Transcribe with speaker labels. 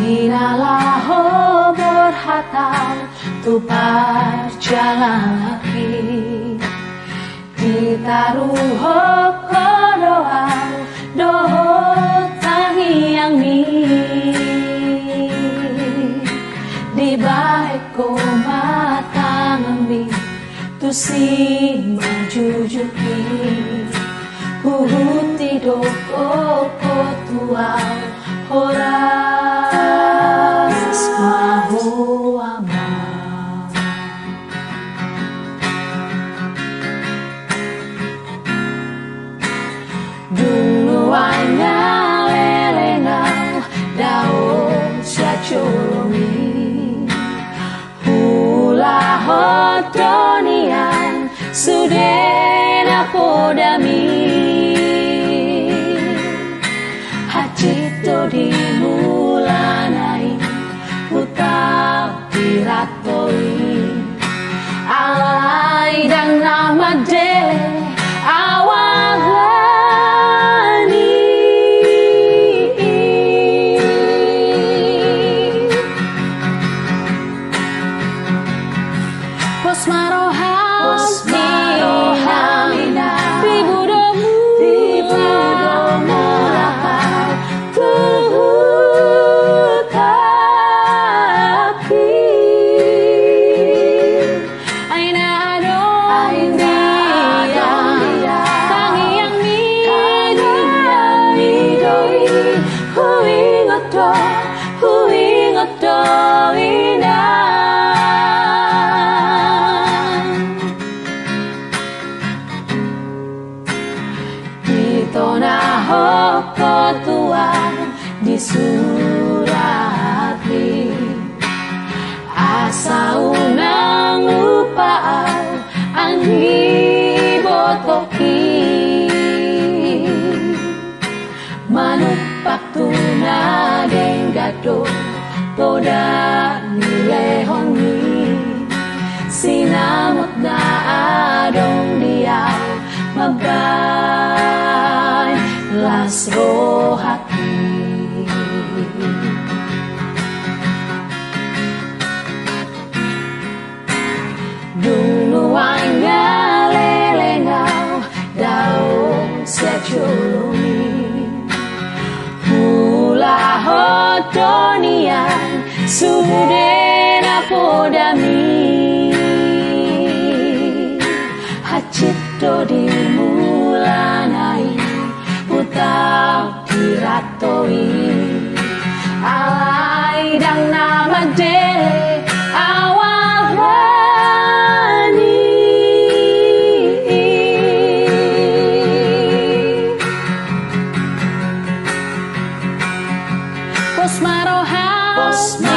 Speaker 1: Inalah berhatal tu perjalanan lagi ditaruh ke doa tangi yang ni di baik ko matangambi tu si majujuki huhuti doko tuau horas mahu ama duluannya lelengau daun siaculungi hula hotonian sudena podami hacito dimulanai utau piratoi alai dan nama dele awalani Posmarohamina Bibudomu lakau Tuhutapi Aina adong dia Tangi yang midoi Huingoto ina Tona hoko tuan di surati asa unang upau anggi botoki manupak tuna denggado toda nilehongi sinamot na adong diaw mabay las rohati duluannya lelengau daun siaculungi hula hotonian sudena podami hacito dimulanai utau piratoi alai dan nama dele awalani Posmarohamina